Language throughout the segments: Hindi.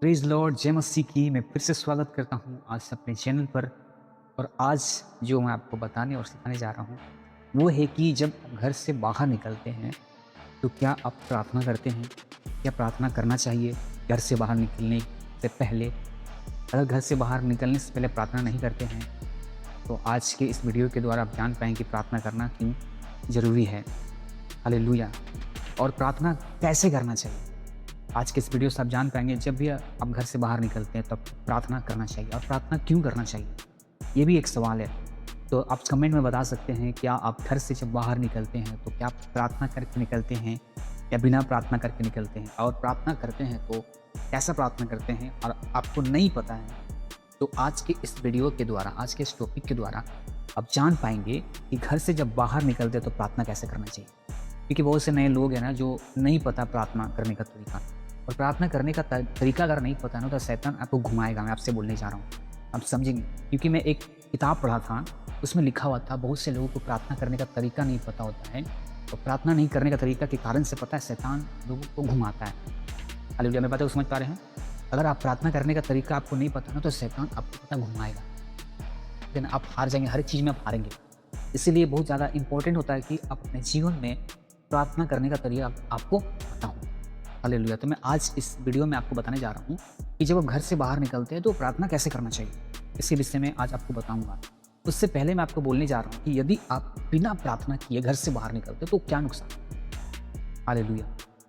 प्रेज लॉर्ड, जय मसीह की। मैं फिर से स्वागत करता हूँ आज अपने चैनल पर। और आज जो मैं आपको बताने और सिखाने जा रहा हूँ वो है कि जब आप घर से बाहर निकलते हैं तो क्या आप प्रार्थना करते हैं? क्या प्रार्थना करना चाहिए घर से बाहर निकलने से पहले? अगर घर से बाहर निकलने से पहले प्रार्थना नहीं करते हैं तो आज के इस वीडियो के द्वारा आप जान पाएंगे कि प्रार्थना करना क्यों ज़रूरी है। हालेलुया। और प्रार्थना कैसे करना चाहिए, आज के इस वीडियो से आप जान पाएंगे। जब भी आप घर से बाहर निकलते हैं तब प्रार्थना करना चाहिए, और प्रार्थना क्यों करना चाहिए ये भी एक सवाल है। तो आप कमेंट में बता सकते हैं, क्या आप घर से जब बाहर निकलते हैं तो क्या आप प्रार्थना करके निकलते हैं या बिना प्रार्थना करके निकलते हैं? और प्रार्थना करते हैं तो कैसा प्रार्थना करते हैं? और आपको नहीं पता है तो आज के इस वीडियो के द्वारा, आज के इस टॉपिक के द्वारा आप जान पाएंगे कि घर से जब बाहर निकलते हैं तो प्रार्थना कैसे करना चाहिए। क्योंकि बहुत से नए लोग हैं ना जो नहीं पता प्रार्थना करने का तरीका। और प्रार्थना करने का तरीका अगर नहीं पता ना तो शैतान आपको घुमाएगा। मैं आपसे बोलने जा रहा हूँ, आप समझेंगे। क्योंकि मैं एक किताब पढ़ा था, उसमें लिखा हुआ था बहुत से लोगों को प्रार्थना करने का तरीका नहीं पता होता है। तो प्रार्थना नहीं करने का तरीका के कारण से पता है शैतान लोगों को घुमाता है। हालेलुया। मैं बात को समझ पा रहे हैं? अगर आप प्रार्थना करने का तरीका आपको नहीं पता ना तो शैतान आपको पता घुमाएगा, लेकिन आप हार जाएंगे, हर चीज़ में आप हारेंगे। इसीलिए बहुत ज़्यादा इंपॉर्टेंट होता है कि अपने जीवन में प्रार्थना करने का तरीका आपको पता हो। हालेलुया। तो मैं आज इस वीडियो में आपको बताने जा रहा हूँ कि जब आप घर से बाहर निकलते हैं तो प्रार्थना कैसे करना चाहिए, इसके विषय में आज आपको बताऊंगा। उससे पहले मैं आपको बोलने जा रहा हूँ कि यदि आप बिना प्रार्थना किए घर से बाहर निकलते हैं तो क्या नुकसान। हालेलुया।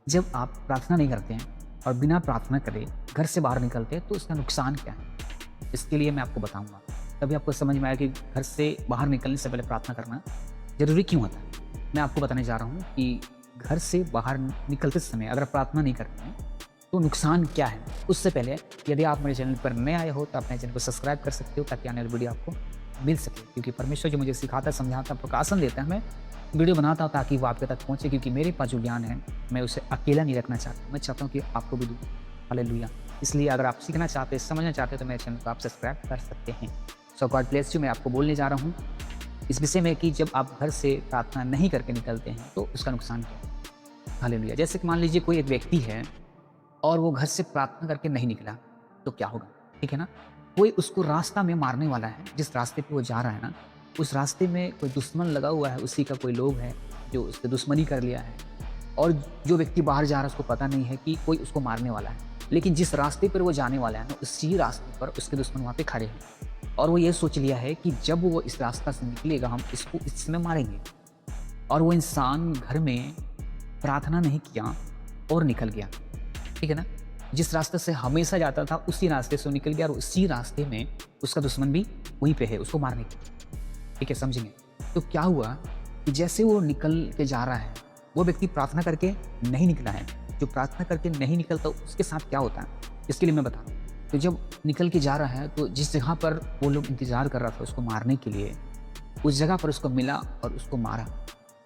जब आप प्रार्थना नहीं करते हैं और बिना प्रार्थना करे घर से बाहर निकलते हैं तो इसका नुकसान क्या है, इसके लिए मैं आपको बताऊंगा। तभी आपको समझ में आया कि घर से बाहर निकलने से पहले प्रार्थना करना जरूरी क्यों होता है। मैं आपको बताने जा रहा हूँ कि घर से बाहर निकलते समय अगर प्रार्थना नहीं करते हैं तो नुकसान क्या है। उससे पहले यदि आप मेरे चैनल पर नए आए हो तो अपने चैनल को सब्सक्राइब कर सकते हो ताकि आने वाली वीडियो आपको मिल सके। क्योंकि परमेश्वर जो मुझे सिखाता, समझाता, प्रकाशन देता है, मैं वीडियो बनाता हूँ ताकि वो आपके तक पहुँचे। क्योंकि मेरे पास जो ज्ञान है मैं उसे अकेला नहीं रखना चाहता, मैं चाहता हूँ कि आपको भी दूँ। हालेलुया। इसलिए अगर आप सीखना चाहते हैं, समझना चाहते हैं तो मेरे चैनल को आप सब्सक्राइब कर सकते हैं। सो गॉड ब्लेस यू। मैं आपको बोलने जा रहा हूँ इस विषय में कि जब आप घर से प्रार्थना नहीं करके निकलते हैं तो उसका नुकसान क्या है। हालेलुया। जैसे कि मान लीजिए कोई एक व्यक्ति है और वो घर से प्रार्थना करके नहीं निकला तो क्या होगा, ठीक है ना। कोई उसको रास्ता में मारने वाला है, जिस रास्ते पे वो जा रहा है ना उस रास्ते में कोई दुश्मन लगा हुआ है, उसी का कोई लोग है जो उससे दुश्मनी कर लिया है। और जो व्यक्ति बाहर जा रहा है उसको पता नहीं है कि कोई उसको मारने वाला है, लेकिन जिस रास्ते पर वो जाने वाला है ना उसी रास्ते पर उसके दुश्मन वहाँ पे खड़े हैं। और वो ये सोच लिया है कि जब वो इस रास्ता से निकलेगा हम इसको इस समय मारेंगे। और वो इंसान घर में प्रार्थना नहीं किया और निकल गया, ठीक है ना। जिस रास्ते से हमेशा जाता था उसी रास्ते से वो निकल गया और उसी रास्ते में उसका दुश्मन भी वहीं पे है उसको मारने के लिए, ठीक है, समझेंगे। तो क्या हुआ कि जैसे वो निकल के जा रहा है वो व्यक्ति प्रार्थना करके नहीं निकला है। जो प्रार्थना करके नहीं निकलता उसके साथ क्या होता है इसके लिए मैं बता दूँ। तो जब निकल के जा रहा है तो जिस जगह पर वो लोग इंतजार कर रहा था उसको मारने के लिए, उस जगह पर उसको मिला और उसको मारा,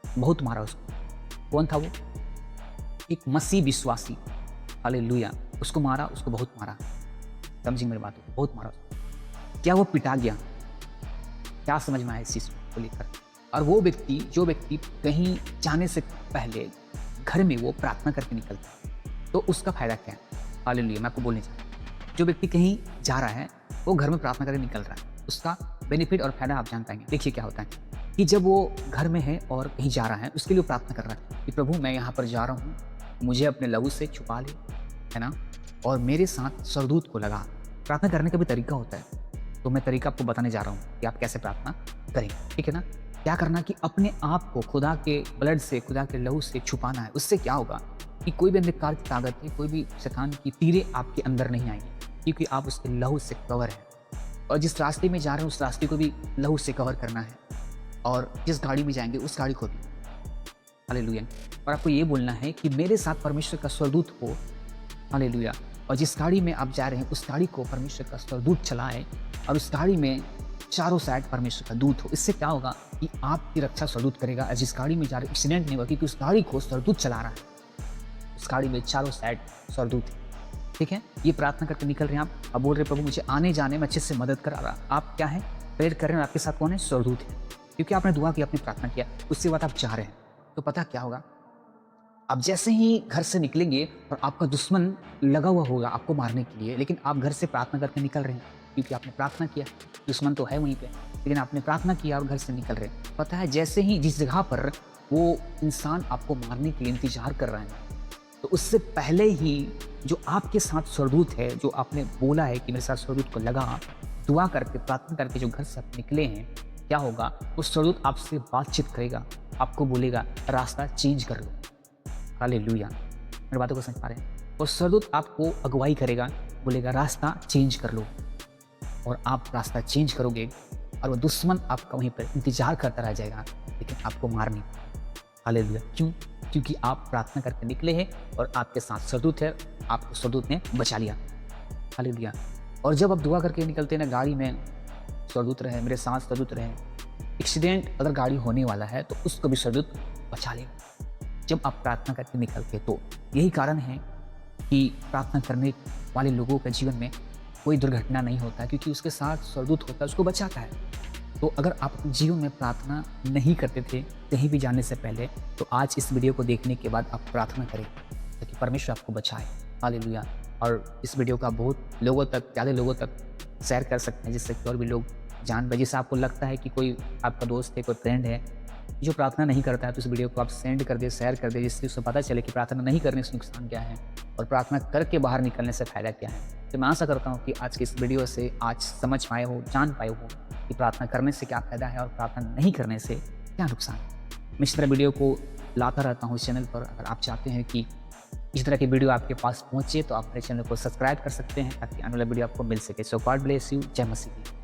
बहुत मारा उसको। कौन था वो? एक मसीह विश्वासी। हालेलुया। उसको मारा, उसको बहुत मारा, समझिए मेरी बात को, बहुत मारा उसको। क्या वो पिटा गया? क्या समझ में आया इस चीज़ को लेकर? और वो व्यक्ति, जो व्यक्ति कहीं जाने से पहले घर में वो प्रार्थना करके निकलता है तो उसका फायदा क्या है? हालेलुया। मैं आपको बोलने चाहता हूँ, जो व्यक्ति कहीं जा रहा है वो घर में प्रार्थना करके निकल रहा है, उसका बेनिफिट और फायदा आप जान पाएंगे। देखिए क्या होता है कि जब वो घर में है और कहीं जा रहा है उसके लिए प्रार्थना कर रहा है कि प्रभु मैं यहाँ पर जा रहा हूँ, मुझे अपने लहू से छुपा ले, है ना, और मेरे साथ सरदूत को लगा। प्रार्थना करने का भी तरीका होता है, तो मैं तरीका आपको बताने जा रहा हूँ कि आप कैसे प्रार्थना करें, ठीक है ना। क्या करना कि अपने आप को खुदा के ब्लड से, खुदा के लहू से छुपाना है। उससे क्या होगा कि कोई भी अंधकार की ताकत है, कोई भी शैतान की तीरें आपके अंदर नहीं आएंगी, क्योंकि आप उसके लहू से कवर है। और जिस रास्ते में जा रहे हैं उस रास्ते को भी लहू से कवर करना है, और जिस गाड़ी में जाएंगे उस गाड़ी को भी। हालेलुया। और आपको ये बोलना है कि मेरे साथ परमेश्वर का स्वरदूत हो। हालेलुया। और जिस गाड़ी में आप जा रहे हैं उस गाड़ी को परमेश्वर का स्वरदूत चलाए और उस गाड़ी में चारों साइड परमेश्वर का दूत हो। इससे क्या होगा कि आपकी रक्षा स्वरदूत करेगा। जिस गाड़ी में जा रहे एक्सीडेंट नहीं होगा, क्योंकि उस गाड़ी को स्वरदूत चला रहा है, उस गाड़ी में चारों साइड स्वरदूत है, ठीक है। ये प्रार्थना करके निकल रहे हैं आप, अब बोल रहे प्रभु मुझे आने जाने में अच्छे से मदद करा रहा। आप क्या है, प्रेयर कर रहे हैं, आपके साथ कौन है? स्वरदूत है, क्योंकि आपने दुआ की, आपने प्रार्थना किया, उसके बाद आप जा रहे हैं। तो पता क्या होगा आप जैसे ही घर से निकलेंगे और आपका दुश्मन लगा हुआ होगा आपको मारने के लिए, लेकिन आप घर से प्रार्थना करके निकल रहे हैं क्योंकि आपने प्रार्थना किया। दुश्मन तो है वहीं पे, लेकिन आपने प्रार्थना किया और घर से निकल रहे हैं। पता है, जैसे ही जिस जगह पर वो इंसान आपको मारने के लिए इंतज़ार कर रहा है, तो उससे पहले ही जो आपके साथ स्वर्गदूत है, जो आपने बोला है कि मेरे साथ स्वर्गदूत को लगा, दुआ करके, प्रार्थना करके जो घर से आप निकले हैं, क्या होगा? वो स्वर्गदूत आपसे बातचीत करेगा, आपको बोलेगा रास्ता चेंज कर लो। हालेलुया! मेरी बातों को समझ पा रहे हैं? और स्वर्गदूत आपको अगुवाई करेगा, बोलेगा रास्ता चेंज कर लो, और आप रास्ता चेंज करोगे और वो दुश्मन आपका वहीं पर इंतज़ार करता रह जाएगा, लेकिन आपको मार नहीं पाएगा। हालेलुया! क्यों? क्योंकि आप प्रार्थना करके निकले हैं और आपके साथ स्वर्गदूत है, आपको स्वर्गदूत ने बचा लिया। हालेलुया! और जब आप दुआ करके निकलते हैं ना, गाड़ी में स्वर्गदूत रहे, मेरे साथ स्वर्गदूत रहे, एक्सीडेंट अगर गाड़ी होने वाला है तो उसको भी स्वर्गदूत बचा लेगा। जब आप प्रार्थना करके निकलते, तो यही कारण है कि प्रार्थना करने वाले लोगों के जीवन में कोई दुर्घटना नहीं होता है, क्योंकि उसके साथ स्वर्गदूत होता है, उसको बचाता है। तो अगर आप अपने जीवन में प्रार्थना नहीं करते थे कहीं भी जाने से पहले, तो आज इस वीडियो को देखने के बाद आप प्रार्थना करें ताकि परमेश्वर आपको बचाए। हालेलुया! और इस वीडियो का बहुत लोगों तक, ज़्यादा लोगों तक शेयर कर सकते हैं, जिससे कि और भी लोग जान पाए। जैसे आपको लगता है कि कोई आपका दोस्त है, कोई फ्रेंड है जो प्रार्थना नहीं करता है, तो इस वीडियो को आप सेंड कर दें, शेयर कर दें, जिससे उसे पता चले कि प्रार्थना नहीं करने से नुकसान क्या है और प्रार्थना करके बाहर निकलने से फ़ायदा क्या है। तो मैं आशा करता हूँ कि आज की इस वीडियो से आज समझ पाए हो, जान पाए हो कि प्रार्थना करने से क्या फ़ायदा है और प्रार्थना नहीं करने से क्या नुकसान है। मैं इस तरह वीडियो को लाता रहता हूँ इस चैनल पर। अगर आप चाहते हैं कि इस तरह की वीडियो आपके पास पहुँचे, तो आप मेरे चैनल को सब्सक्राइब कर सकते हैं ताकि आने वाला वीडियो आपको मिल सके। सो गॉड ब्लेस यू। जय मसीह की।